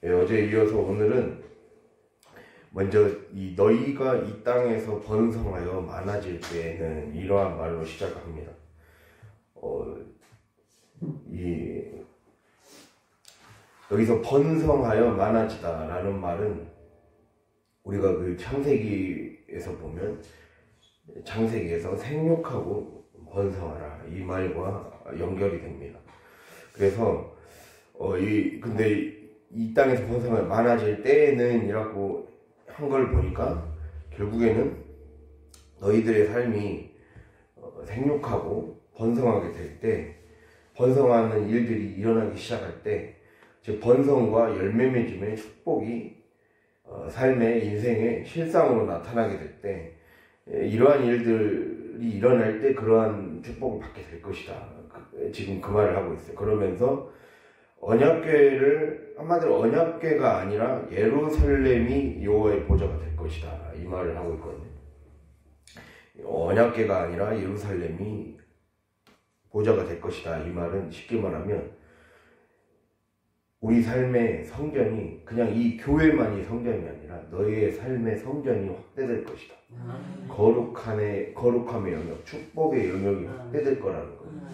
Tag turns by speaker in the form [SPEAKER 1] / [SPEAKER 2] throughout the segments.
[SPEAKER 1] 어제에 이어서 오늘은 먼저 너희가 이 땅에서 번성하여 많아질 때에는 이러한 말로 시작합니다. 여기서 번성하여 많아지다 라는 말은 우리가 그 창세기에서 보면 창세기에서 생육하고 번성하라 이 말과 연결이 됩니다. 그래서 근데 이 땅에서 번성하여 많아질 때에는 이라고 한 걸 보니까 결국에는 너희들의 삶이 생육하고 번성하게 될 때, 번성하는 일들이 일어나기 시작할 때, 즉 번성과 열매 맺음의 축복이 삶의 인생의 실상으로 나타나게 될 때, 이러한 일들이 일어날 때 그러한 축복을 받게 될 것이다. 지금 그 말을 하고 있어요. 그러면서 언약궤를 한마디로 언약궤가 아니라 예루살렘이 여호와의 보좌가 될 것이다 이 말을 하고 있거든요. 언약궤가 아니라 예루살렘이 보좌가 될 것이다 이 말은 쉽게 말하면 우리 삶의 성전이 그냥 이 교회만이 성전이 아니라 너희의 삶의 성전이 확대될 것이다. 거룩함의 영역, 축복의 영역이 확대될 거라는 거예요.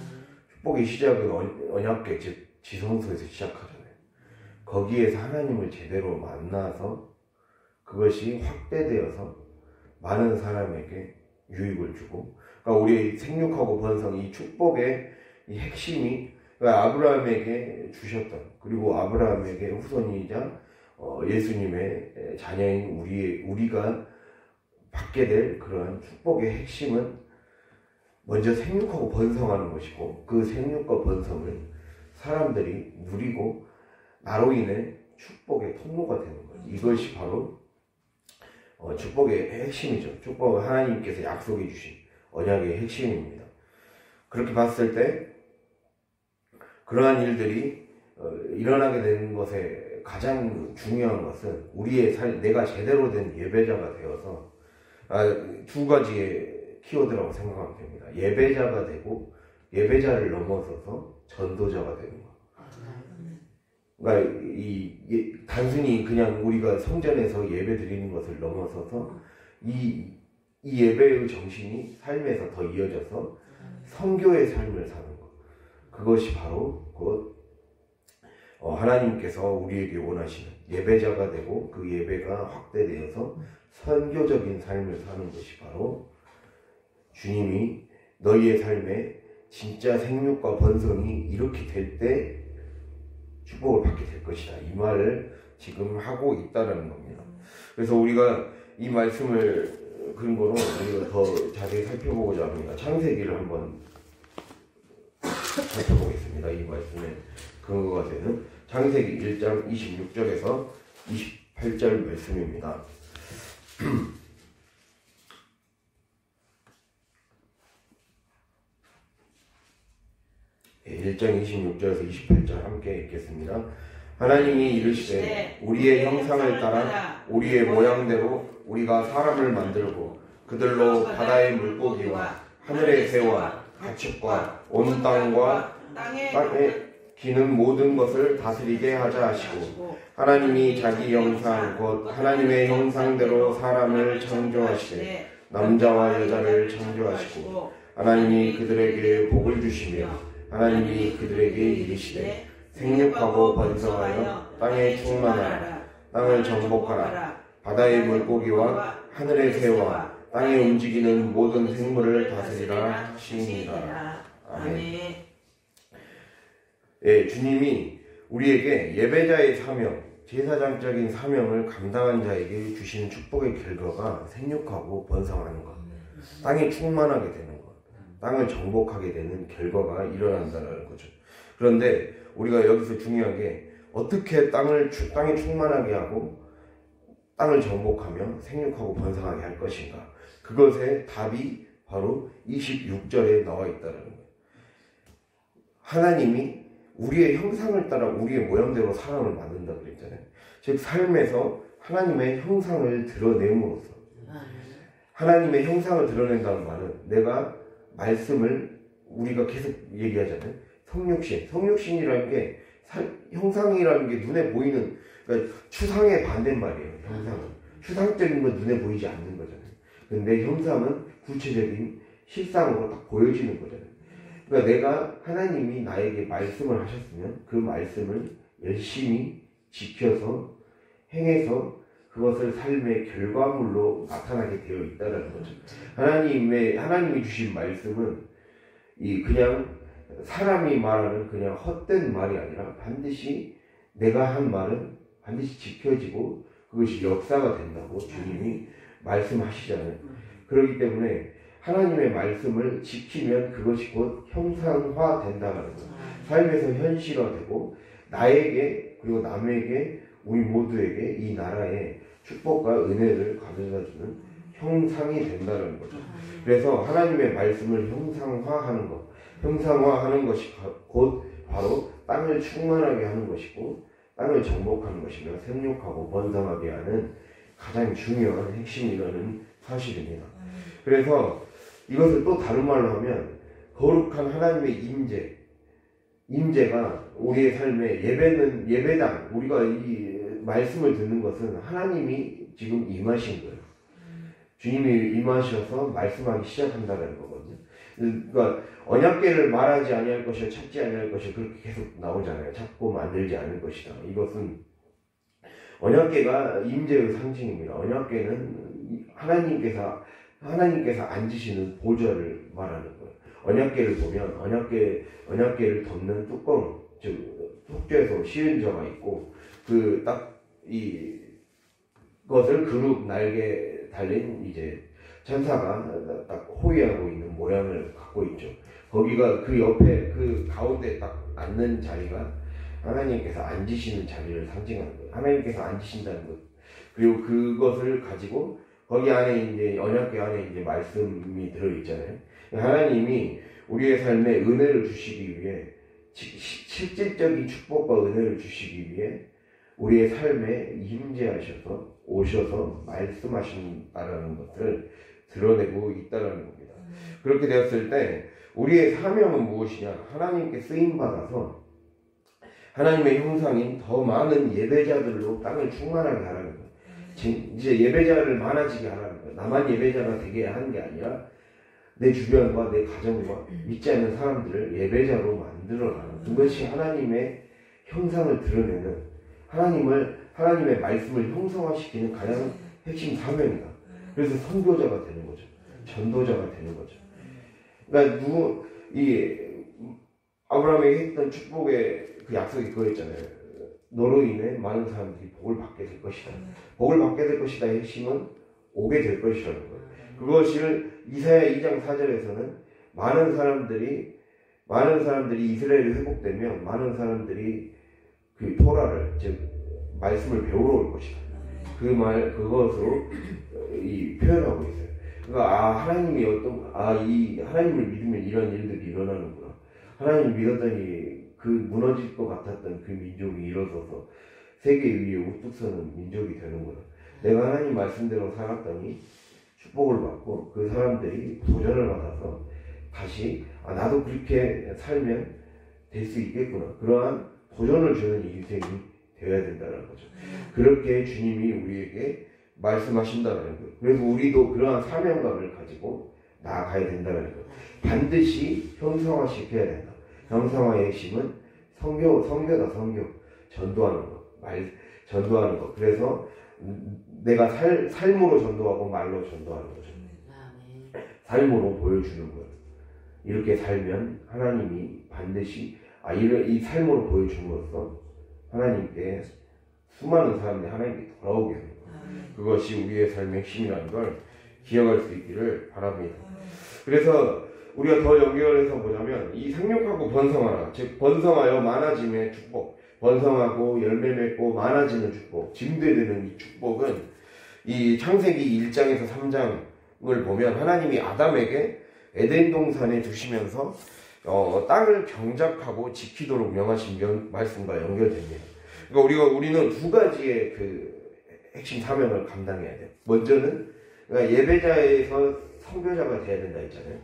[SPEAKER 1] 축복의 시작은 언약궤 즉 지성소에서 시작하잖아요. 거기에서 하나님을 제대로 만나서 그것이 확대되어서 많은 사람에게 유익을 주고, 그러니까 우리 생육하고 번성 이 축복의 이 핵심이 그러니까 아브라함에게 주셨던, 그리고 아브라함에게 후손이자 예수님의 자녀인 우리가 받게 될 그러한 축복의 핵심은 먼저 생육하고 번성하는 것이고, 그 생육과 번성을 사람들이 누리고 나로 인해 축복의 통로가 되는 거예요. 이것이 바로 축복의 핵심이죠. 축복은 하나님께서 약속해 주신 언약의 핵심입니다. 그렇게 봤을 때 그러한 일들이 일어나게 되는 것에 가장 중요한 것은 우리의 내가 제대로 된 예배자가 되어서 두 가지의 키워드라고 생각하면 됩니다. 예배자가 되고 예배자를 넘어서서 전도자가 되는 거. 그러니까 단순히 그냥 우리가 성전에서 예배 드리는 것을 넘어서서 이 예배의 정신이 삶에서 더 이어져서 선교의 삶을 사는 것. 그것이 바로 하나님께서 우리에게 원하시는 예배자가 되고 그 예배가 확대되어서 선교적인 삶을 사는 것이 바로 주님이 너희의 삶에 진짜 생육과 번성이 이렇게 될 때 축복을 받게 될 것이다. 이 말을 지금 하고 있다는 겁니다. 그래서 우리가 이 말씀을 근거로 우리가 더 자세히 살펴보고자 합니다. 창세기를 한번 살펴보겠습니다. 이 말씀에 근거가 되는 창세기 1장 26절에서 28절 말씀입니다. 1장 26절에서 28절 함께 읽겠습니다. 하나님이 이르시되 우리의 형상을 따라 우리의 모양대로 우리가 사람을 만들고 그들로 바다의 물고기와 하늘의 새와 가축과 온 땅과 땅에 기는 모든 것을 다스리게 하자 하시고, 하나님이 자기 형상 곧 하나님의 형상대로 사람을 창조하시되 남자와 여자를 창조하시고, 하나님이 그들에게 복을 주시며 하나님이 그들에게 이르시되 생육하고 번성하여 땅에 충만하라. 땅을 정복하라. 바다의 물고기와 하늘의 새와 땅에 움직이는 모든 생물을 다스리라 하시니라. 아멘. 예, 주님이 우리에게 예배자의 사명, 제사장적인 사명을 감당한 자에게 주시는 축복의 결과가 생육하고 번성하는 것, 땅이 충만하게 되는 것, 땅을 정복하게 되는 결과가 일어난다는 거죠. 그런데 우리가 여기서 중요한 게 어떻게 땅이 충만하게 하고 땅을 정복하며 생육하고 번성하게 할 것인가. 그것의 답이 바로 26절에 나와 있다는 거예요. 하나님이 우리의 형상을 따라 우리의 모양대로 사람을 만든다고 그랬잖아요. 즉 삶에서 하나님의 형상을 드러냄으로써, 하나님의 형상을 드러낸다는 말은 내가 말씀을 우리가 계속 얘기하잖아요. 성육신이라는 게 형상이라는 게 눈에 보이는, 그러니까 추상의 반대말이에요. 형상은 추상적인 건 눈에 보이지 않는 거잖아요. 근데 형상은 구체적인 실상으로 딱 보여지는 거잖아요. 그러니까 내가 하나님이 나에게 말씀을 하셨으면 그 말씀을 열심히 지켜서 행해서 그것을 삶의 결과물로 나타나게 되어 있다는 거죠. 하나님이 주신 말씀은 그냥 사람이 말하는 그냥 헛된 말이 아니라 반드시 내가 한 말은 반드시 지켜지고 그것이 역사가 된다고 주님이 말씀하시잖아요. 그렇기 때문에 하나님의 말씀을 지키면 그것이 곧 형상화 된다는 거예요. 삶에서 현실화되고 나에게 그리고 남에게 우리 모두에게 이 나라의 축복과 은혜를 가져다주는 형상이 된다는 거죠. 그래서 하나님의 말씀을 형상화하는 것, 형상화하는 것이 곧 바로 땅을 충만하게 하는 것이고 땅을 정복하는 것이며 생육하고 번성하게 하는 가장 중요한 핵심이라는 사실입니다. 그래서 이것을 또 다른 말로 하면 거룩한 하나님의 임재가 우리의 삶에 예배당, 우리가 이 말씀을 듣는 것은 하나님이 지금 임하신 거예요. 주님이 임하셔서 말씀하기 시작한다는 거거든요. 그러니까 언약궤를 말하지 아니할 것이요 찾지 아니할 것이요 그렇게 계속 나오잖아요. 찾고 만들지 않을 것이다. 이것은 언약궤가 임재의 상징입니다. 언약궤는 하나님께서 앉으시는 보좌를 말하는 거예요. 언약궤를 보면 언약궤를 덮는 뚜껑, 즉 속죄소 시은저가 있고 그 딱 이것을 그룹 날개 달린 이제 천사가 딱 호위하고 있는 모양을 갖고 있죠. 거기가 그 옆에 그 가운데 딱 앉는 자리가 하나님께서 앉으시는 자리를 상징하는 거예요. 하나님께서 앉으신다는 것. 그리고 그것을 가지고 거기 안에 이제 언약궤 안에 이제 말씀이 들어 있잖아요. 하나님이 우리의 삶에 은혜를 주시기 위해 실질적인 축복과 은혜를 주시기 위해 우리의 삶에 임재하셔서 오셔서 말씀하신다라는 것을 드러내고 있다는 겁니다. 그렇게 되었을 때 우리의 사명은 무엇이냐? 하나님께 쓰임받아서 하나님의 형상인 더 많은 예배자들로 땅을 충만하게 하라는 거예요. 이제 예배자를 많아지게 하라는 거예요. 나만 예배자가 되게 하는 게 아니라 내 주변과 내 가정과 믿지 않는 사람들을 예배자로 만들어라는 그것이 하나님의 형상을 드러내는 하나님의 말씀을 형성화시키는 가장 핵심 사명이다. 그래서 선교자가 되는 거죠. 전도자가 되는 거죠. 그러니까 아브라함에게 했던 축복의 그 약속이 그거였잖아요. 너로 인해 많은 사람들이 복을 받게 될 것이다. 복을 받게 될 것이다의 핵심은 오게 될 것이라는 거예요. 그것을 이사야 2장 4절에서는 많은 사람들이 이스라엘이 회복되면 많은 사람들이 그 토라를 즉 말씀을 배우러 올 것이다. 그것으로 표현하고 있어요. 그러니까 하나님을 믿으면 이런 일들이 일어나는구나. 하나님을 믿었더니 그 무너질 것 같았던 그 민족이 일어서서 세계 위에 우뚝 서는 민족이 되는구나. 내가 하나님 말씀대로 살았더니 축복을 받고 그 사람들이 도전을 받아서 다시 나도 그렇게 살면 될 수 있겠구나. 그러한 도전을 주는 인생이 되어야 된다는 거죠. 그렇게 주님이 우리에게 말씀하신다는 거예요. 그래서 우리도 그러한 사명감을 가지고 나아가야 된다는 거예요. 반드시 형상화시켜야 된다. 형상화의 핵심은 성교다. 전도하는 것. 전도하는 것. 그래서 내가 삶으로 전도하고 말로 전도하는 거죠. 삶으로 보여주는 거예요. 이렇게 살면 하나님이 반드시 이 삶으로 보여줌으로써 하나님께 수많은 사람들이 하나님께 돌아오게 하는 거예요. 그것이 우리의 삶의 핵심이라는 걸 기억할 수 있기를 바랍니다. 그래서 우리가 더 연결해서 보자면 이 생육하고 번성하라, 즉 번성하여 많아짐의 축복, 번성하고 열매 맺고 많아지는 축복, 증대되는 이 축복은 이 창세기 1장에서 3장을 보면 하나님이 아담에게 에덴 동산에 두시면서 땅을 경작하고 지키도록 명하신 말씀과 연결됩니다. 그러니까 우리는 두 가지의 그 핵심 사명을 감당해야 돼요. 먼저는 그러니까 예배자에서 선교자가 돼야 된다 했잖아요.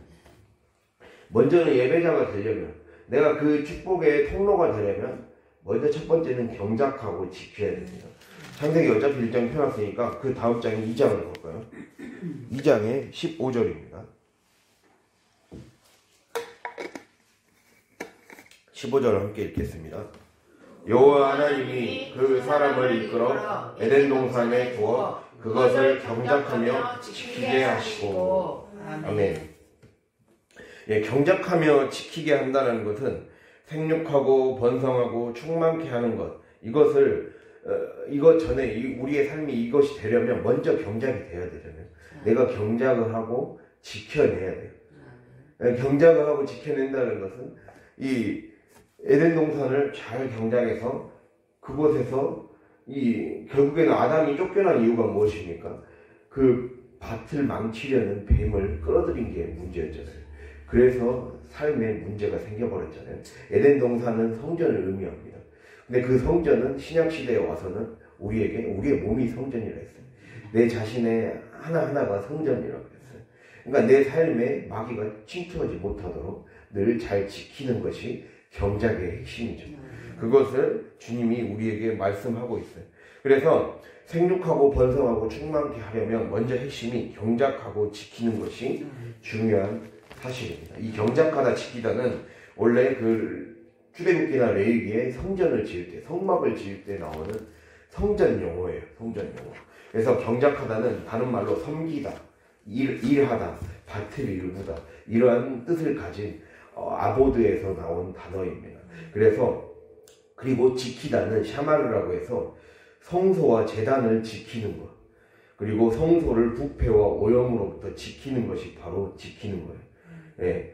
[SPEAKER 1] 먼저는 예배자가 되려면, 내가 그 축복의 통로가 되려면 먼저 첫 번째는 경작하고 지켜야 됩니다. 창세기 어차피 1장 펴놨으니까 그 다음 장이 2장을 볼까요? 2장의 15절입니다. 15절을 함께 읽겠습니다. 여호와 하나님이 그 사람을 이끌어 에덴 동산에 두어 그것을 경작하며 지키게 하시고. 아멘. 예, 경작하며 지키게 한다는 것은 생육하고 번성하고 충만케 하는 것, 이것 전에 우리의 삶이 이것이 되려면 먼저 경작이 돼야 되잖아요. 내가 경작을 하고 지켜내야 돼요. 경작을 하고 지켜낸다는 것은 이 에덴 동산을 잘 경작해서 그곳에서 결국에는 아담이 쫓겨난 이유가 무엇입니까? 그 밭을 망치려는 뱀을 끌어들인 게 문제였잖아요. 그래서 삶에 문제가 생겨버렸잖아요. 에덴 동산은 성전을 의미합니다. 근데 그 성전은 신약시대에 와서는 우리의 몸이 성전이라 했어요. 내 자신의 하나하나가 성전이라고 했어요. 그러니까 내 삶에 마귀가 침투하지 못하도록 늘 잘 지키는 것이 경작의 핵심이죠. 그것을 주님이 우리에게 말씀하고 있어요. 그래서 생육하고 번성하고 충만케 하려면 먼저 핵심이 경작하고 지키는 것이 중요한 사실입니다. 이 경작하다 지키다는 원래 그 출애굽기나 레위기에 성전을 지을 때, 성막을 지을 때 나오는 성전 용어예요. 성전 용어. 그래서 경작하다는 다른 말로 섬기다, 일하다, 밭을 이루다, 이러한 뜻을 가진 아보드에서 나온 단어입니다. 그리고 지키다는 샤마르라고 해서 성소와 제단을 지키는 것, 그리고 성소를 부패와 오염으로부터 지키는 것이 바로 지키는 거예요. 예,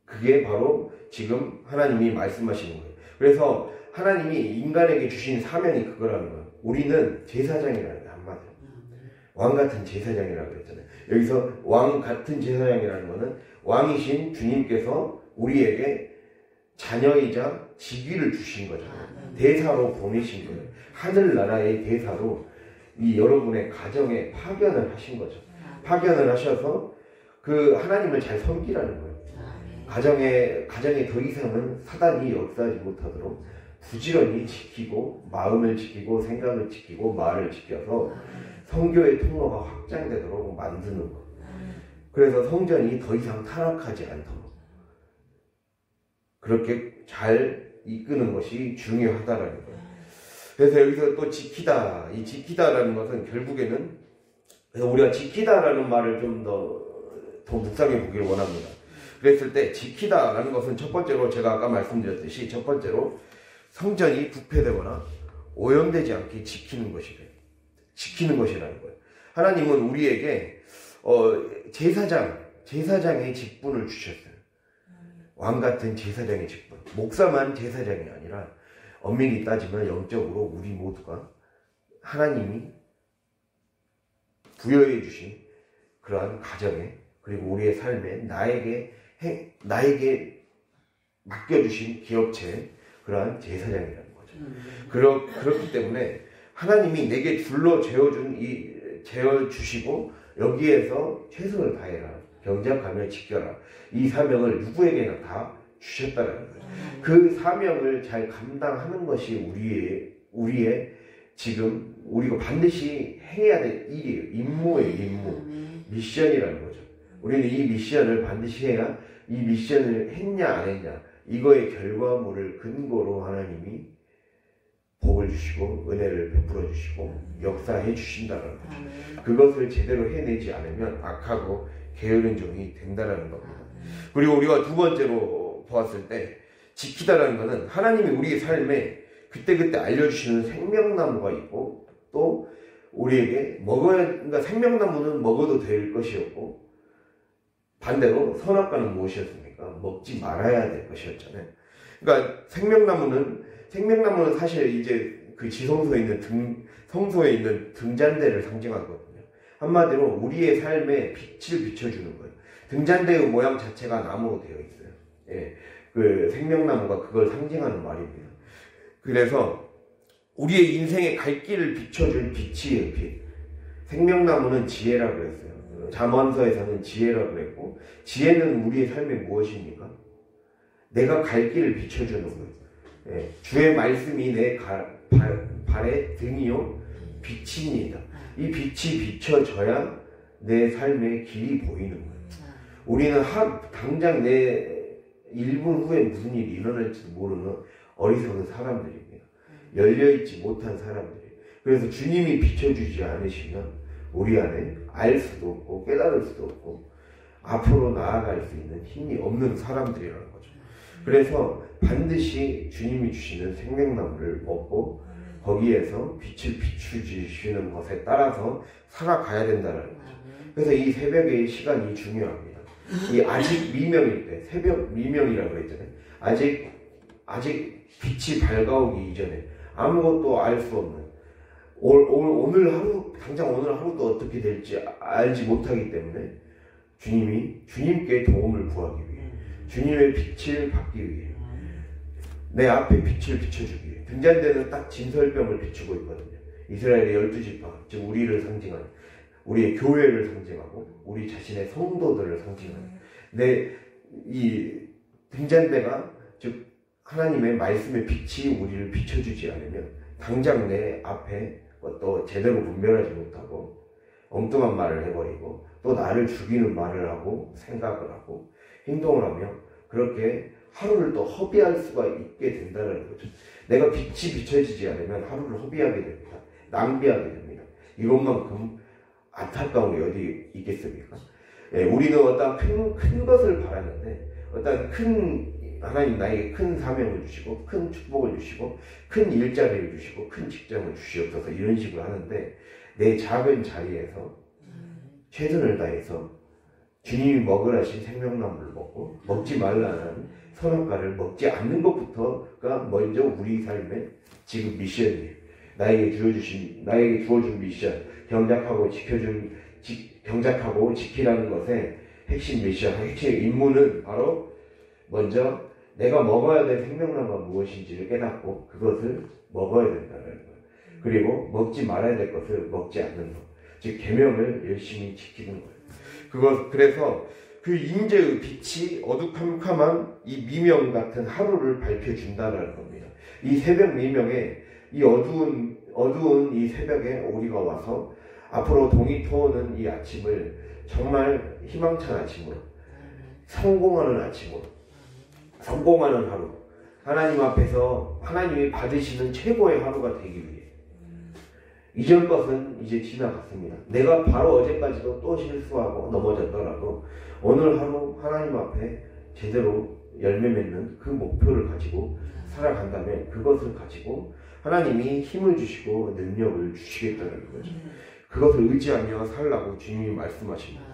[SPEAKER 1] 그게 바로 지금 하나님이 말씀하시는 거예요. 그래서 하나님이 인간에게 주신 사명이 그거라는 거예요. 우리는 제사장이라는 거예요. 한마디로 왕 같은 제사장이라고 그랬잖아요. 여기서 왕 같은 제사장이라는 거는 왕이신 주님께서 우리에게 자녀이자 직위를 주신 거잖아요. 대사로 보내신 거예요. 하늘나라의 대사로 여러분의 가정에 파견을 하신 거죠. 파견을 하셔서 그 하나님을 잘 섬기라는 거예요. 가정에 더 이상은 사단이 역사하지 못하도록 부지런히 지키고, 마음을 지키고, 생각을 지키고, 말을 지켜서 성교의 통로가 확장되도록 만드는 것. 그래서 성전이 더 이상 타락하지 않도록 그렇게 잘 이끄는 것이 중요하다라는 거예요. 그래서 여기서 또 지키다, 이 지키다라는 것은 결국에는, 그래서 우리가 지키다라는 말을 좀 더 묵상해 보기를 원합니다. 그랬을 때 지키다라는 것은 첫 번째로 제가 아까 말씀드렸듯이 첫 번째로 성전이 부패되거나 오염되지 않게 지키는 것이라는 거예요. 하나님은 우리에게 제사장의 직분을 주셨어요. 왕 같은 제사장의 직분. 목사만 제사장이 아니라 엄밀히 따지면 영적으로 우리 모두가 하나님이 부여해 주신 그러한 가정에, 그리고 우리의 삶에 나에게 맡겨주신 기업체에 그러한 제사장이라는 거죠. 그렇기 때문에 하나님이 내게 재어주시고 여기에서 최선을 다해라, 경작하며 지켜라, 이 사명을 누구에게나 다 주셨다는 거예요. 그 사명을 잘 감당하는 것이 우리의 지금 우리가 반드시 해야 될 일이에요. 임무, 미션이라는 거죠. 우리는 이 미션을 반드시 해야, 이 미션을 했냐 안 했냐, 이거의 결과물을 근거로 하나님이 복을 주시고 은혜를 베풀어 주시고 역사해 주신다는 거죠. 그것을 제대로 해내지 않으면 악하고 게으른 종이 된다는 겁니다. 그리고 우리가 두 번째로 보았을 때 지키다라는 것은 하나님이 우리의 삶에 그때그때 알려주시는 생명나무가 있고, 또 우리에게 그러니까 생명나무는 먹어도 될 것이었고, 반대로 선악과는 무엇이었습니까? 먹지 말아야 될 것이었잖아요. 그러니까 생명나무는 사실 이제 그 지성소에 있는 성소에 있는 등잔대를 상징하거든요. 한마디로 우리의 삶에 빛을 비춰주는 거예요. 등잔대의 모양 자체가 나무로 되어 있어요. 예, 그 생명나무가 그걸 상징하는 말입니다. 그래서 우리의 인생의 갈 길을 비춰줄 빛이에요, 빛. 생명나무는 지혜라고 했어요. 잠언서에서는 지혜라고 했고, 지혜는 우리의 삶에 무엇입니까? 내가 갈 길을 비춰주는 거예요. 예, 주의 말씀이 내 발의 등이요 빛입니다. 이 빛이 비춰져야 내 삶의 길이 보이는 거예요. 우리는 당장 내 1분 후에 무슨 일이 일어날지도 모르는 어리석은 사람들입니다. 열려있지 못한 사람들이에요. 그래서 주님이 비춰주지 않으시면 우리 안에 알 수도 없고 깨달을 수도 없고 앞으로 나아갈 수 있는 힘이 없는 사람들이라는 거죠. 그래서 반드시 주님이 주시는 생명나무를 먹고 거기에서 빛을 비추시는 것에 따라서 살아가야 된다는 거죠. 그래서 이 새벽의 시간이 중요합니다. 이 아직 미명일 때, 새벽 미명이라고 했잖아요. 아직 빛이 밝아오기 이전에 아무것도 알 수 없는 오늘 하루, 당장 오늘 하루도 어떻게 될지 알지 못하기 때문에 주님께 도움을 구하기 위해, 주님의 빛을 받기 위해, 내 앞에 빛을 비춰주기 위해. 등잔대는 딱 진설병을 비추고 있거든요. 이스라엘의 12지파, 즉 우리를 상징하는, 우리의 교회를 상징하고 우리 자신의 성도들을 상징하는 이 등잔대가, 즉 하나님의 말씀의 빛이 우리를 비춰주지 않으면 당장 내 앞에 또 제대로 분별하지 못하고 엉뚱한 말을 해버리고 또 나를 죽이는 말을 하고 생각을 하고 행동을 하며 그렇게 하루를 또 허비할 수가 있게 된다는 거죠. 내가 빛이 비춰지지 않으면 하루를 허비하게 됩니다. 낭비하게 됩니다. 이것만큼 안타까운 게 어디 있겠습니까? 예, 우리는 어떤 큰 것을 바라는데 어떤 하나님 나에게 큰 사명을 주시고 큰 축복을 주시고 큰 일자리를 주시고 큰 직장을 주시옵소서 이런 식으로 하는데 내 작은 자리에서 최선을 다해서 주님이 먹으라신 생명나무를 먹고 먹지 말라는 선악과를 먹지 않는 것부터가 먼저 우리 삶의 지금 미션이에요. 나에게 주어준 미션, 경작하고 지키라는 것의 핵심 미션, 핵심 임무는 바로 먼저 내가 먹어야 될 생명나무가 무엇인지를 깨닫고 그것을 먹어야 된다는 거예요. 그리고 먹지 말아야 될 것을 먹지 않는 것, 즉 계명을 열심히 지키는 거예요. 그래서 그 임재의 빛이 어두컴컴한 이 미명 같은 하루를 밝혀준다는 겁니다. 이 새벽 미명에 이 어두운 이 새벽에 우리가 와서 앞으로 동이 터오는 이 아침을 정말 희망찬 아침으로, 성공하는 아침으로, 성공하는 하루, 하나님 앞에서 하나님이 받으시는 최고의 하루가 되기 위해. 이전 것은 이제 지나갔습니다. 내가 바로 어제까지도 또 실수하고 넘어졌더라도 오늘 하루 하나님 앞에 제대로 열매 맺는 그 목표를 가지고 살아간다면 그것을 가지고 하나님이 힘을 주시고 능력을 주시겠다는 거죠. 그것을 의지하며 살라고 주님이 말씀하십니다.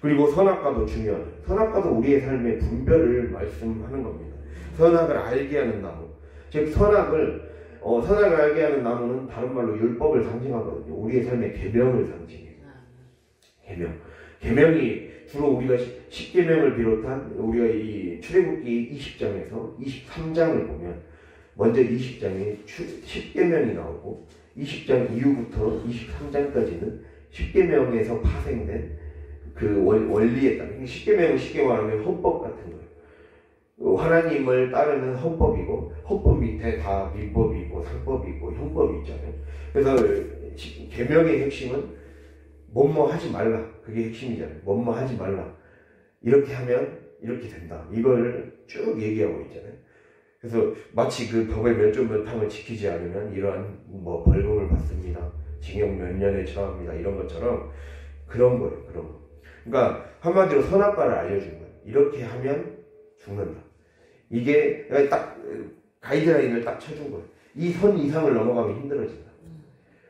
[SPEAKER 1] 그리고 선악과도 중요하죠. 선악과도 우리의 삶의 분별을 말씀하는 겁니다. 선악을 알게 하는 나무, 즉 선악을 알게 하는 나무는 다른 말로 율법을 상징하거든요. 우리의 삶의 계명을 상징해요. 계명이 주로 우리가 10계명을 비롯한 우리가 이 출애굽기 20장에서 23장을 보면 먼저 20장에 10계명이 나오고 20장 이후부터 23장까지는 10계명에서 파생된 그 원리에 따라 10계명은 쉽게 말하면 헌법 같은 거예요. 하나님을 따르는 헌법이고 헌법 밑에 다 민법이 있고 상법이 있고 형법이 있잖아요. 그래서 계명의 핵심은 뭐뭐 하지 말라, 그게 핵심이잖아요. 뭐뭐 하지 말라, 이렇게 하면 이렇게 된다, 이걸 쭉 얘기하고 있잖아요. 그래서 마치 그 법의 몇 조 몇 항을 지키지 않으면 이러한 뭐 벌금을 받습니다, 징역 몇 년에 처합니다, 이런 것처럼 그런 거예요. 그런 거. 그러니까 한마디로 선악과를 알려준 거예요. 이렇게 하면 죽는다. 이게 딱 가이드라인을 딱 쳐준 거예요. 이 선 이상을 넘어가면 힘들어진다.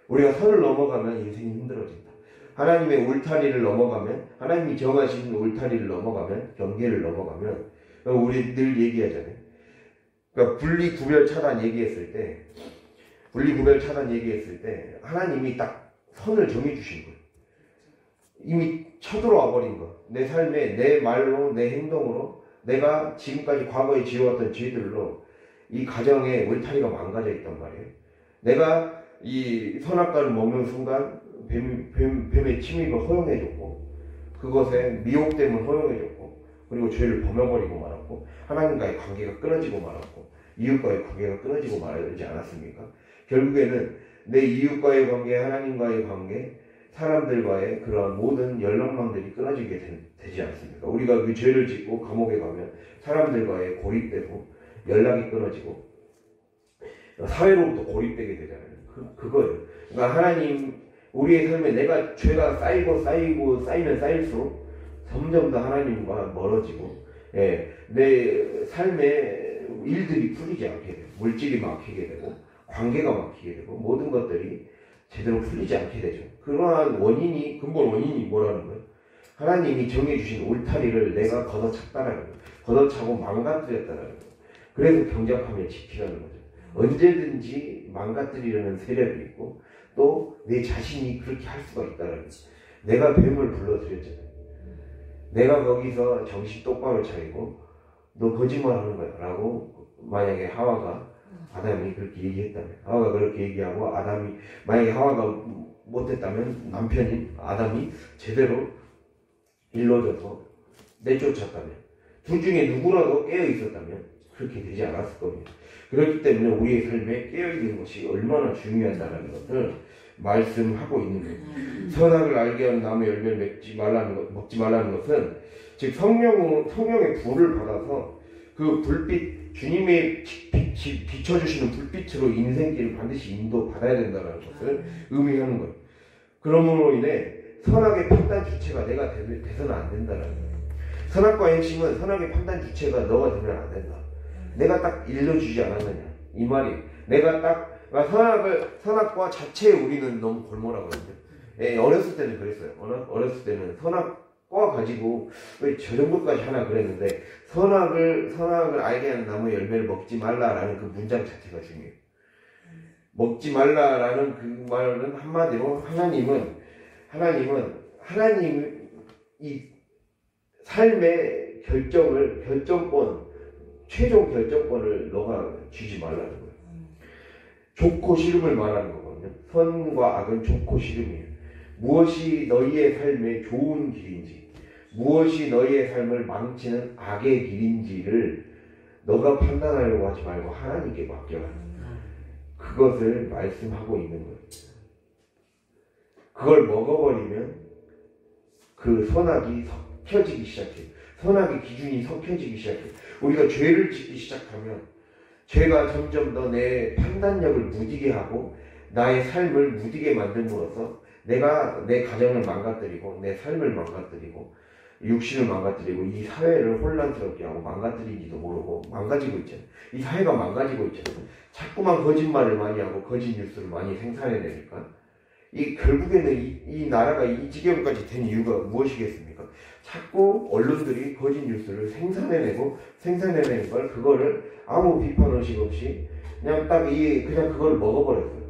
[SPEAKER 1] 우리가 선을 넘어가면 인생이 힘들어진다. 하나님의 울타리를 넘어가면, 하나님이 정하신 울타리를 넘어가면, 경계를 넘어가면, 우리 늘 얘기하잖아요. 그러니까 분리 구별 차단 얘기했을 때 하나님이 딱 선을 정해주신 거예요. 이미 쳐들어와 버린 거. 내 삶에 내 말로 내 행동으로 내가 지금까지 과거에 지어왔던 죄들로 이 가정의 울타리가 망가져 있단 말이에요. 내가 이 선악과를 먹는 순간 뱀의 침입을 허용해줬고 그것에 미혹됨을 허용해줬고 그리고 죄를 범해버리고 말았고 하나님과의 관계가 끊어지고 말았고 이웃과의 관계가 끊어지고 말지 않았습니까? 결국에는 내 이웃과의 관계, 하나님과의 관계, 사람들과의 그러한 모든 연락망들이 끊어지게 되지 않습니까? 우리가 그 죄를 짓고 감옥에 가면 사람들과의 고립되고 연락이 끊어지고 사회로부터 고립되게 되잖아요. 그거예요. 그러니까 하나님, 우리의 삶에 내가 죄가 쌓이면 쌓일수록 점점 더 하나님과 멀어지고, 내 삶에 일들이 풀리지 않게 되고, 물질이 막히게 되고, 관계가 막히게 되고, 모든 것들이 제대로 풀리지 않게 되죠. 그러한 근본 원인이 뭐라는 거예요? 하나님이 정해주신 울타리를 내가 걷어찼다라는 거예요. 걷어차고 망가뜨렸다라는 거예요. 그래서 경작하며 지키라는 거죠. 언제든지 망가뜨리려는 세력이 있고, 또 내 자신이 그렇게 할 수가 있다는 거죠. 내가 뱀을 불러들였잖아요. 내가 거기서 정신 똑바로 차리고, 너 거짓말하는 거야 라고 만약에 아담이 그렇게 얘기했다면, 하와가 그렇게 얘기하고 만약에 하와가 못했다면 남편인 아담이 제대로 일러줘서 내쫓았다면, 둘 중에 누구라도 깨어 있었다면 그렇게 되지 않았을 겁니다. 그렇기 때문에 우리의 삶에 깨어 있는 것이 얼마나 중요하다는 것을 말씀하고 있는 거예요. 선악을 알게 하는 나무 열매를 먹지 말라는 것은, 즉 성령의 불을 받아서 그 불빛, 주님의 비춰주시는 불빛으로 인생길을 반드시 인도받아야 된다는 것을 의미하는 거예요. 그러므로 인해 선악의 판단 주체가 내가 돼서는 안 된다는 거예요. 선악과의 핵심은, 선악의 판단 주체가 너가 되면 안 된다. 내가 딱 일러주지 않았느냐 이 말이. 내가 딱 선악과 자체에 우리는 너무 골몰하거든요. 어렸을 때는 그랬어요. 어렸을 때는 선악과 가지고 왜 저 정도까지 하나 그랬는데, 선악을 알게 하는 나무 열매를 먹지 말라라는 그 문장 자체가 중요해요. 먹지 말라라는 그 말은 한마디로 하나님은 이 삶의 최종 결정권을 너가 쥐지 말라는 거예요. 좋고 싫음을 말하는 거거든요. 선과 악은 좋고 싫음이에요. 무엇이 너희의 삶의 좋은 길인지, 무엇이 너희의 삶을 망치는 악의 길인지를 너가 판단하려고 하지 말고 하나님께 맡겨라. 그것을 말씀하고 있는 거예요. 그걸 먹어버리면 그 선악이 섞여지기 시작해요. 선악의 기준이 섞여지기 시작해요. 우리가 죄를 짓기 시작하면 죄가 점점 더 내 판단력을 무디게 하고 나의 삶을 무디게 만듦으로써 내가 내 가정을 망가뜨리고 내 삶을 망가뜨리고 육신을 망가뜨리고 이 사회를 혼란스럽게 하고 망가뜨린지도 모르고 망가지고 있잖아요. 이 사회가 망가지고 있잖아요. 자꾸만 거짓말을 많이 하고 거짓 뉴스를 많이 생산해내니까 결국에는 이 나라가 이 지경까지 된 이유가 무엇이겠습니까? 자꾸 언론들이 거짓 뉴스를 생산해내는 걸, 그거를 아무 비판의식 없이 그냥 그걸 먹어버렸어요.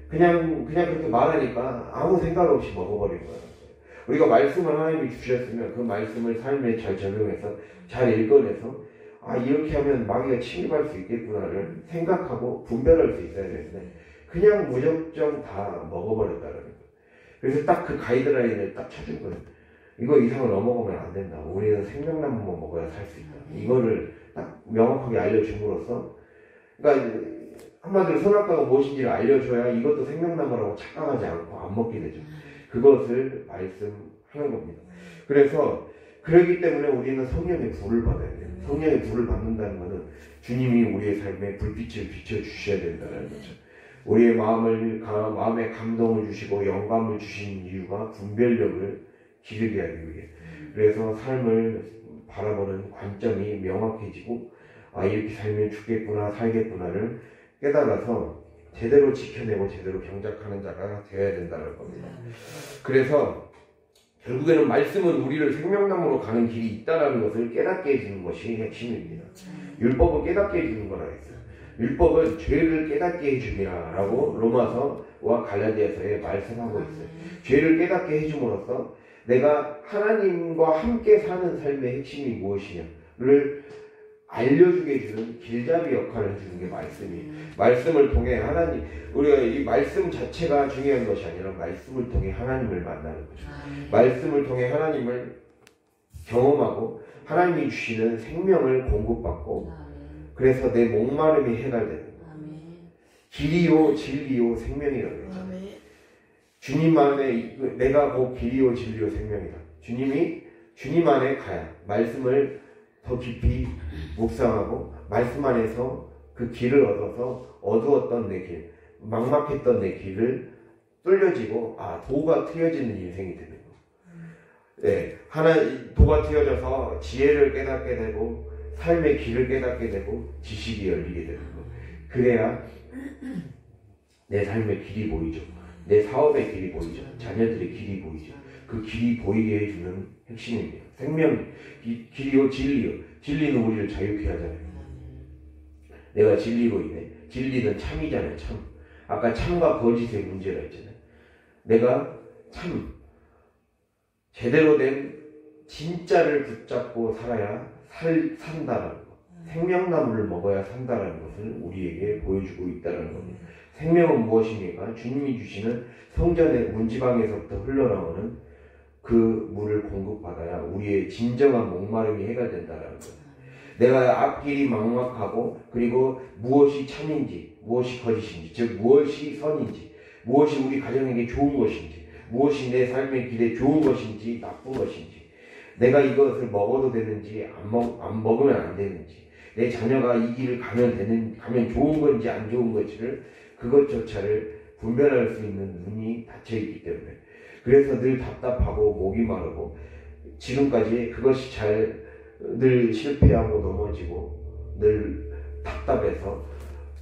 [SPEAKER 1] 그냥 그렇게 말하니까 아무 생각 없이 먹어버린 거예요. 우리가 말씀을 하나님이 주셨으면 그 말씀을 삶에 잘 적용해서 잘 읽어내서 이렇게 하면 마귀가 침입할 수 있겠구나를 생각하고 분별할 수 있어야 되는데, 그냥 무작정 다 먹어버렸다는 거예요. 그래서 딱 그 가이드라인을 딱 쳐준 거예요. 이거 이상을 넘어가면 안 된다. 우리는 생명나무만 먹어야 살 수 있다. 이거를 딱 명확하게 알려줌으로써, 그러니까 한마디로 선악과가 무엇인지를 알려줘야 이것도 생명나무라고 착각하지 않고 안 먹게 되죠. 그것을 말씀하는 겁니다. 그래서 그렇기 때문에 우리는 성령의 불을 받아야 돼요. 성령의 불을 받는다는 것은 주님이 우리의 삶에 불빛을 비춰주셔야 된다는 거죠. 우리의 마음에 감동을 주시고 영감을 주신 이유가 분별력을 기르게 하기 위해. 그래서 삶을 바라보는 관점이 명확해지고, 이렇게 살면 죽겠구나 살겠구나를 깨달아서 제대로 지켜내고 제대로 경작하는 자가 되어야 된다는 겁니다. 그래서 결국에는 말씀은 우리를 생명나무로 가는 길이 있다는 것을 깨닫게 해주는 것이 핵심입니다. 율법은 깨닫게 해주는 거라 했어요. 율법은 죄를 깨닫게 해줍니다 라고 로마서와 갈라디아서에 말씀하고 있어요. 죄를 깨닫게 해줌으로써 내가 하나님과 함께 사는 삶의 핵심이 무엇이냐를 알려주게 해주는 길잡이 역할을 해주는 게 말씀이에요. 말씀을 통해 우리가 이 말씀 자체가 중요한 것이 아니라 말씀을 통해 하나님을 만나는 거죠. 말씀을 통해 하나님을 경험하고 하나님이 주시는 생명을 공급받고, 그래서 내 목마름이 해결되는 거예요. 길이요 진리요 생명이라고 했잖아요. 주님 안에 내가 곧 길이요 진리요 생명이다. 주님 안에 가야 말씀을 더 깊이 묵상하고 말씀 안에서 그 길을 얻어서 어두웠던 내 길, 막막했던 내 길을 뚫려지고 도가 트여지는 인생이 되는 거예요. 네, 도가 트여져서 지혜를 깨닫게 되고 삶의 길을 깨닫게 되고 지식이 열리게 되는 거예요. 그래야 내 삶의 길이 보이죠. 내 사업의 길이 보이죠. 자녀들의 길이 보이죠. 그 길이 보이게 해주는 핵심입니다. 생명, 길이요 진리요. 진리는 우리를 자유케 하잖아요. 내가 진리로 인해. 진리는 참이잖아요. 참. 아까 참과 거짓의 문제가 있잖아요. 내가 참 제대로 된 진짜를 붙잡고 살아야 산다라는 것. 생명나무를 먹어야 산다라는 것을 우리에게 보여주고 있다는 겁니다. 생명은 무엇입니까? 주님이 주시는 성전의 문지방에서부터 흘러나오는 그 물을 공급받아야 우리의 진정한 목마름이 해결된다는 거예요. 내가 앞길이 막막하고 그리고 무엇이 참인지 무엇이 거짓인지 즉 무엇이 선인지 무엇이 우리 가정에게 좋은 것인지 무엇이 내 삶의 길에 좋은 것인지 나쁜 것인지 내가 이것을 먹어도 되는지 안 먹으면 안 되는지 내 자녀가 이 길을 가면 좋은 건지 안 좋은 건지를 그것조차를 분별할 수 있는 눈이 닫혀있기 때문에 그래서 늘 답답하고 목이 마르고 지금까지 그것이 늘 실패하고 넘어지고 늘 답답해서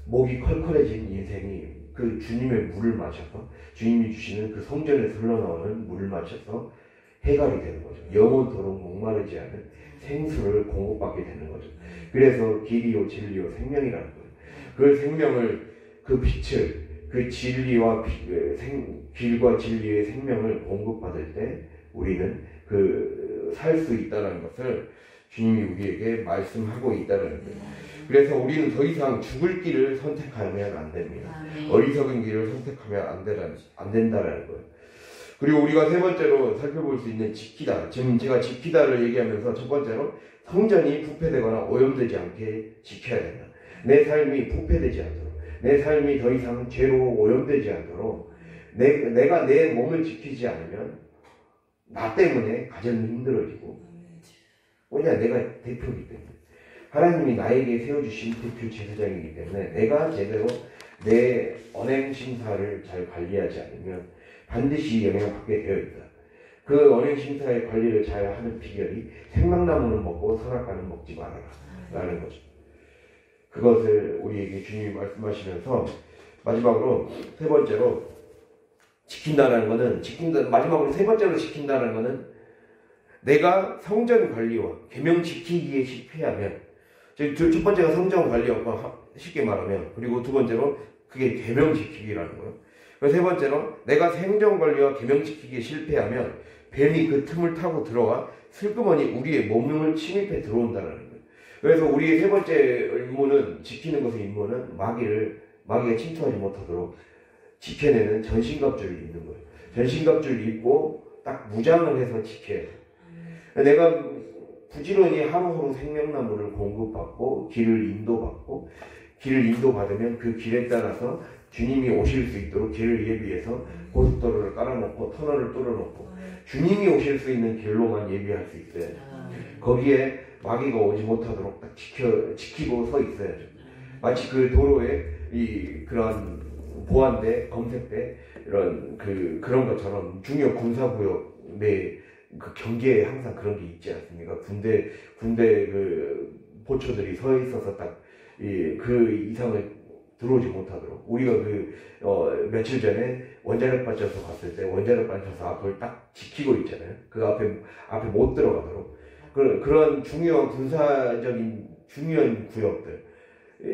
[SPEAKER 1] 목이 컬컬해진 인생이 그 주님의 물을 마셔서 주님이 주시는 그 성전에서 흘러나오는 물을 마셔서 해결이 되는 거죠. 영원토록 목마르지 않은 생수를 공급받게 되는 거죠. 그래서 길이요 진리요 생명이라는 거예요. 그 생명을 그 빛을 그 진리와 길과 진리의 생명을 공급받을 때 우리는 살 수 있다는 것을 주님이 우리에게 말씀하고 있다는 거예요. 그래서 우리는 더 이상 죽을 길을 선택하면 안 됩니다. 어리석은 길을 선택하면 안 된다는 거예요. 그리고 우리가 세 번째로 살펴볼 수 있는 지키다. 지금 제가 지키다를 얘기하면서 첫 번째로 성전이 부패되거나 오염되지 않게 지켜야 된다. 내 삶이 부패되지 않도록 내 삶이 더 이상 죄로 오염되지 않도록 내가 내 몸을 지키지 않으면 나 때문에 가정이 힘들어지고 왜냐 내가 대표이기 때문에 하나님이 나에게 세워주신 대표 제사장이기 때문에 내가 제대로 내 언행 심사를 잘 관리하지 않으면 반드시 영향받게 되어 있다. 그 언행 심사의 관리를 잘 하는 비결이 생명나무는 먹고 선악과는 먹지 말아라 라는 거죠. 그것을 우리에게 주님이 말씀하시면서 마지막으로 세 번째로 지킨다는 것은 마지막으로 세 번째로 지킨다는 것은 내가 성전 관리와 계명 지키기에 실패하면 첫 번째가 성전 관리였고 쉽게 말하면 그리고 두 번째로 그게 계명 지키기라는 거예요. 세 번째로 내가 성전 관리와 계명 지키기에 실패하면 뱀이 그 틈을 타고 들어와 슬그머니 우리의 몸을 침입해 들어온다는 거예요. 그래서 우리의 세 번째 임무는 지키는 것의 임무는 마귀가 침투하지 못하도록 지켜내는 전신갑주를 입는 거예요. 전신갑주를 입고 딱 무장을 해서 지켜야 돼요. 내가 부지런히 하루하루 생명나무를 공급받고 길을 인도받으면 그 길에 따라서 주님이 오실 수 있도록 길을 예비해서 고속도로를 깔아놓고 터널을 뚫어놓고 주님이 오실 수 있는 길로만 예비할 수 있어요. 거기에 마귀가 오지 못하도록 딱 지키고 서 있어야죠. 마치 그 도로에 그런 보안대, 검색대 그런 것처럼 중요 군사구역 내 그 경계에 항상 그런 게 있지 않습니까? 군대 그 보초들이 서 있어서 딱 그 이상을 들어오지 못하도록 우리가 며칠 전에 원자력 발전소 갔을 때 원자력 발전소 앞을 딱 지키고 있잖아요. 그 앞에 못 들어가도록 그런 중요한 군사적인 중요한 구역들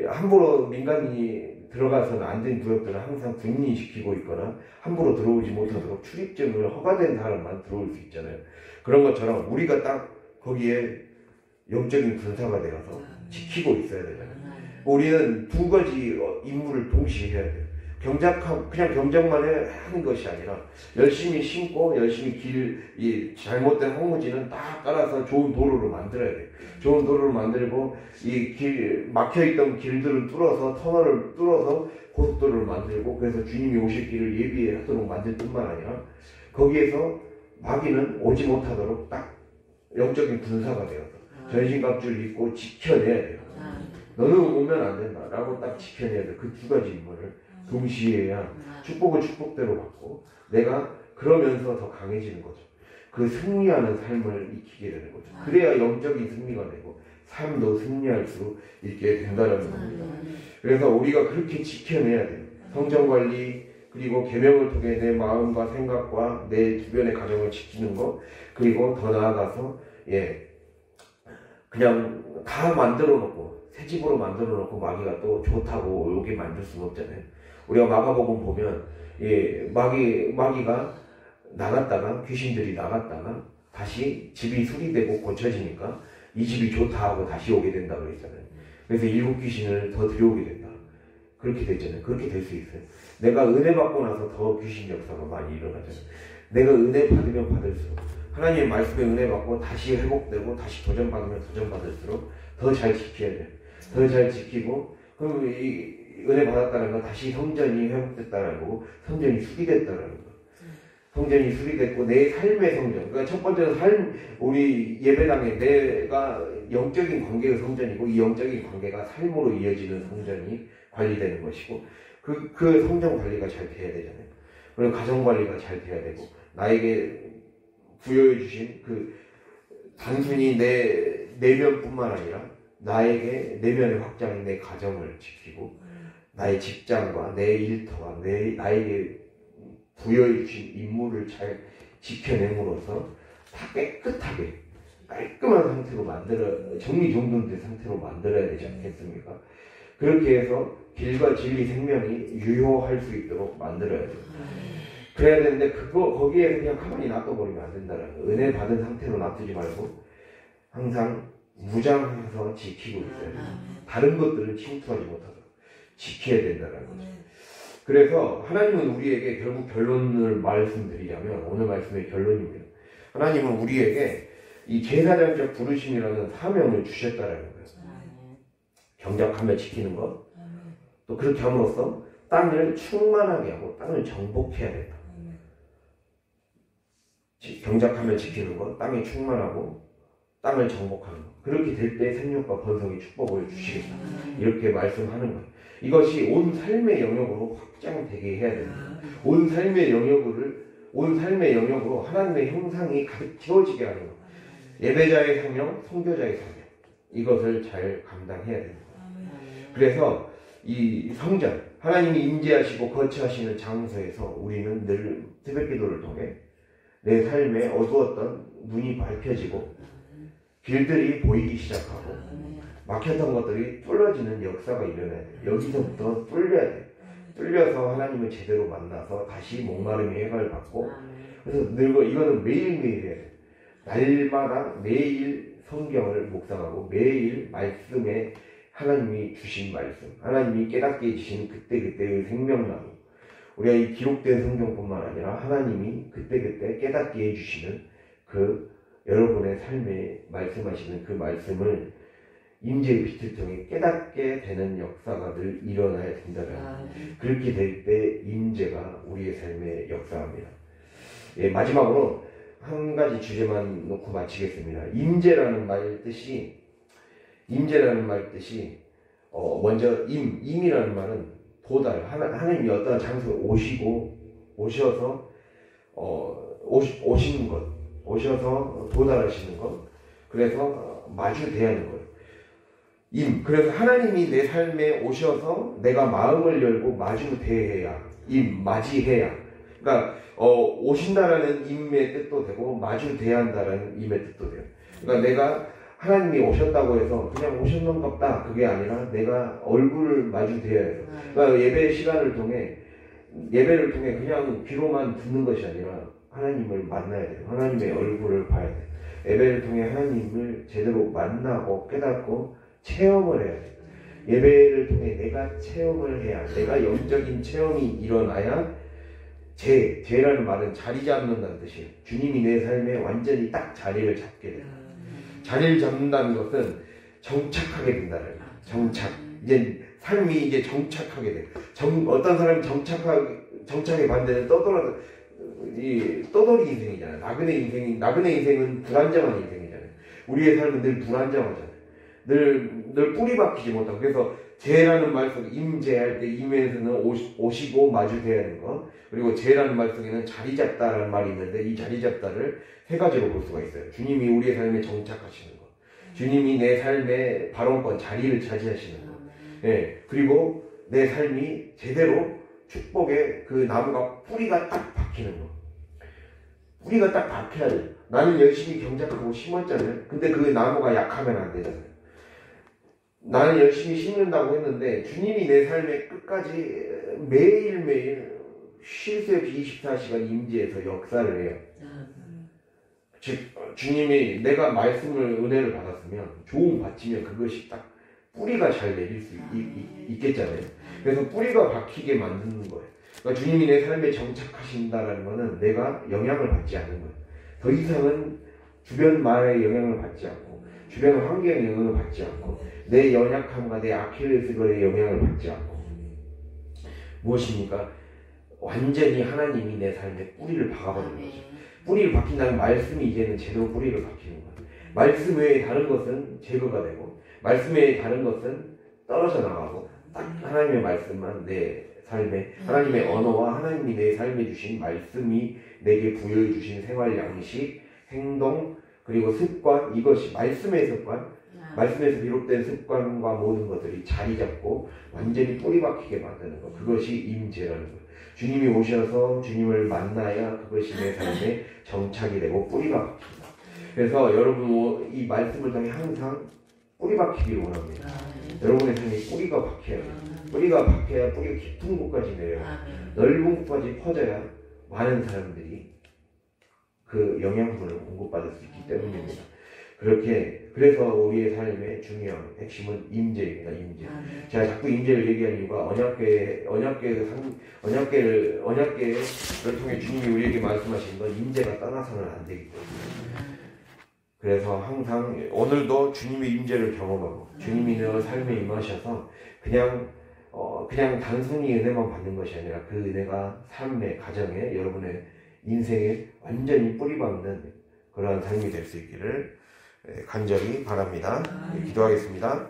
[SPEAKER 1] 함부로 민간인이 들어가서는 안 된 구역들은 항상 군인이 지키고 있거나 함부로 들어오지 못하도록 출입증을 허가된 사람만 들어올 수 있잖아요. 그런 것처럼 우리가 딱 거기에 영적인 군사가 되어서 지키고 있어야 되잖아요. 우리는 두 가지 임무를 동시에 해야 돼요. 그냥 경작만 하는 것이 아니라 열심히 심고 열심히 이 잘못된 황무지는 딱 깔아서 좋은 도로를 만들어야 돼. 좋은 도로를 만들고 막혀있던 길들을 뚫어서 터널을 뚫어서 고속도로를 만들고 그래서 주님이 오실 길을 예비하도록 만들 뿐만 아니라 거기에서 마귀는 오지 못하도록 딱 영적인 군사가 되어서 전신갑주를 입고 지켜내야 돼요. 너는 오면 안 된다 라고 딱 지켜내야 돼. 그 두 가지 인물을 동시에 해야 축복을 축복대로 받고 내가 그러면서 더 강해지는 거죠. 그 승리하는 삶을 익히게 되는 거죠. 그래야 영적인 승리가 되고 삶도 승리할 수 있게 된다는 겁니다. 그래서 우리가 그렇게 지켜내야 돼요. 성전관리 그리고 계명을 통해 내 마음과 생각과 내 주변의 가정을 지키는 것 그리고 더 나아가서 그냥 다 만들어 놓고 새 집으로 만들어 놓고 마귀가 또 좋다고 여기 만들 수는 없잖아요. 우리가 마가복음 보면 마귀가 나갔다가 귀신들이 나갔다가 다시 집이 수리되고 고쳐지니까 이 집이 좋다 하고 다시 오게 된다고 했잖아요. 그래서 일곱 귀신을 더 들여오게 된다. 그렇게 됐잖아요. 그렇게 될 수 있어요. 내가 은혜 받고 나서 더 귀신 역사가 많이 일어나잖아요. 내가 은혜 받으면 받을수록 하나님의 말씀에 은혜 받고 다시 회복되고 다시 도전받으면 도전받을수록 더 잘 지켜야 돼요. 더 잘 지키고 그럼 이 은혜 받았다는 건 다시 성전이 회복됐다는 거고 성전이 수리됐다는 거. 성전이 수리됐고 내 삶의 성전. 그러니까 첫 번째는 우리 예배당에 내가 영적인 관계의 성전이고 이 영적인 관계가 삶으로 이어지는 성전이 관리되는 것이고 그 성전 관리가 잘 돼야 되잖아요. 그리고 가정 관리가 잘 돼야 되고 나에게 부여해 주신 단순히 내 내면뿐만 아니라 나에게 내면의 확장인 내 가정을 지키고 나의 직장과 내 일터와 나에게 부여해 주신 임무를 잘 지켜냄으로써 다 깨끗하게 깔끔한 상태로 정리정돈된 상태로 만들어야 되지 않겠습니까? 그렇게 해서 길과 진리 생명이 유효할 수 있도록 만들어야 돼요. 그래야 되는데 거기에 그냥 가만히 놔둬버리면 안 된다는 거예요. 은혜 받은 상태로 놔두지 말고 항상 무장해서 지키고 있어야 돼요. 다른 것들은 침투하지 못하도록 지켜야 된다는 거죠. 그래서 하나님은 우리에게 결국 결론을 말씀드리자면 오늘 말씀의 결론입니다. 하나님은 우리에게 이 제사장적 부르심이라는 사명을 주셨다라는 거예요. 경작하며 지키는 것, 또 그렇게 함으로써 땅을 충만하게 하고 땅을 정복해야 된다. 경작하며 지키는 것, 땅이 충만하고 땅을 정복하는 것. 그렇게 될 때 생육과 번성의 축복을 주시겠다. 이렇게 말씀하는 거예요. 이것이 온 삶의 영역으로 확장되게 해야 됩니다. 온 삶의 영역으로 하나님의 형상이 가득 채워지게 하는 것. 예배자의 사명, 선교자의 사명. 이것을 잘 감당해야 됩니다. 그래서 이 성전, 하나님이 임재하시고 거처하시는 장소에서 우리는 늘 새벽기도를 통해 내 삶에 어두웠던 눈이 밝혀지고 길들이 보이기 시작하고 막혔던 것들이 뚫어지는 역사가 일어나야 돼요. 여기서부터 뚫려야 돼요. 뚫려서 하나님을 제대로 만나서 다시 목마름이 해결받고 그래서 이거는 매일매일 해야 돼요. 날마다 매일 성경을 묵상하고 매일 말씀에 하나님이 주신 말씀, 하나님이 깨닫게 해주신 그때그때의 생명나무, 우리가 이 기록된 성경뿐만 아니라 하나님이 그때그때 깨닫게 해주시는 여러분의 삶에 말씀하시는 그 말씀을 임재의 빛을 통해 깨닫게 되는 역사가 늘 일어나야 된다는 그렇게 될 때 임재가 우리의 삶에 역사합니다. 마지막으로 한 가지 주제만 놓고 마치겠습니다. 임재라는 말 뜻이 먼저 임이라는 말은 도달, 하나님이 어떤 장소에 오셔서 오시는 것, 오셔서 도달하시는 것, 그래서 마주 대하는 거예요. 그래서 하나님이 내 삶에 오셔서 내가 마음을 열고 마주 대해야, 맞이해야. 그러니까 오신다라는 임의 뜻도 되고 마주 대한다라는 임의 뜻도 돼요. 그러니까 내가 하나님이 오셨다고 해서 그냥 오셨는갑다 그게 아니라 내가 얼굴을 마주 대해야 해요. 그러니까 예배를 통해 그냥 귀로만 듣는 것이 아니라 하나님을 만나야 돼요. 하나님의 얼굴을 봐야 돼요. 예배를 통해 하나님을 제대로 만나고 깨닫고 체험을 해야 돼요. 예배를 통해 내가 체험을 해야, 내가 영적인 체험이 일어나야 제라는 말은 자리 잡는다는 뜻이에요. 주님이 내 삶에 완전히 딱 자리를 잡게 돼요. 자리를 잡는다는 것은 정착하게 된다는 거예요. 정착. 이제 삶이 이제 정착하게 돼요. 어떤 사람이 정착의 반대는 떠돌이 인생이잖아요. 나그네 인생은 불안정한 인생이잖아요. 우리의 삶은 늘 불안정하잖아요. 늘 뿌리 박히지 못하고. 그래서 제라는 말 속에 임제할 때 임에서는 오시고 마주대야 하는 거, 그리고 제라는 말 속에는 자리 잡다라는 말이 있는데 이 자리 잡다를 세 가지로 볼 수가 있어요. 주님이 우리의 삶에 정착하시는 거, 주님이 내 삶의 발언권 자리를 차지하시는 거, 예, 그리고 내 삶이 제대로 축복의 그 나무가 뿌리가 딱 박히는 거. 뿌리가 딱 박혀야 돼. 나는 열심히 경작하고 심었잖아요. 근데 그 나무가 약하면 안 되잖아요. 나는 열심히 심는다고 했는데 주님이 내 삶에 끝까지 매일매일 쉴 새 없이 24시간 임재해서 역사를 해요. 즉 주님이 내가 말씀을 은혜를 받았으면 좋은 받치면 그것이 딱 뿌리가 잘 내릴 수 있겠잖아요. 그래서 뿌리가 박히게 만드는 거예요. 그러니까 주님이 내 삶에 정착하신다라는 것은 내가 영향을 받지 않는 거예요. 더 이상은 주변 말에 영향을 받지 않고 주변 환경에 영향을 받지 않고 내 연약함과 내 아킬레스건에 영향을 받지 않고 무엇입니까? 완전히 하나님이 내 삶에 뿌리를 박아버리는 거죠. 뿌리를 박힌다면 말씀이 이제는 제대로 뿌리를 박히는 거예요. 말씀 외에 다른 것은 제거가 되고 말씀 외에 다른 것은 떨어져 나가고 딱 하나님의 말씀만 내 삶에, 하나님의 언어와 하나님이 내 삶에 주신 말씀이 내게 부여해 주신 생활 양식, 행동, 그리고 습관, 이것이 말씀의 습관, 말씀에서 비롯된 습관과 모든 것들이 자리 잡고 완전히 뿌리 박히게 만드는 것, 그것이 임재라는 것. 주님이 오셔서 주님을 만나야 그것이 내 삶에 정착이 되고 뿌리가 박힌다. 그래서 여러분 이 말씀을 통해 항상 뿌리 박히기를 원합니다. 여러분의 삶에 뿌리가 박혀야 돼요. 뿌리가 박혀야 뿌리가 깊은 곳까지 내려요. 넓은 곳까지 퍼져야 많은 사람들이 그 영양분을 공급받을 수 있기 때문입니다. 그래서 우리의 삶의 중요한 핵심은 임재입니다. 임재. 제가 자꾸 임재를 얘기한 이유가 언약계를 통해 주님이 우리에게 말씀하신 건 임재가 떠나서는 안 되기 때문에. 그래서 항상 오늘도 주님의 임재를 경험하고 주님이 내 삶에 임하셔서 그냥 단순히 은혜만 받는 것이 아니라 그 은혜가 삶의 가정에 여러분의 인생에 완전히 뿌리박는 그러한 삶이 될 수 있기를 간절히 바랍니다. 기도하겠습니다.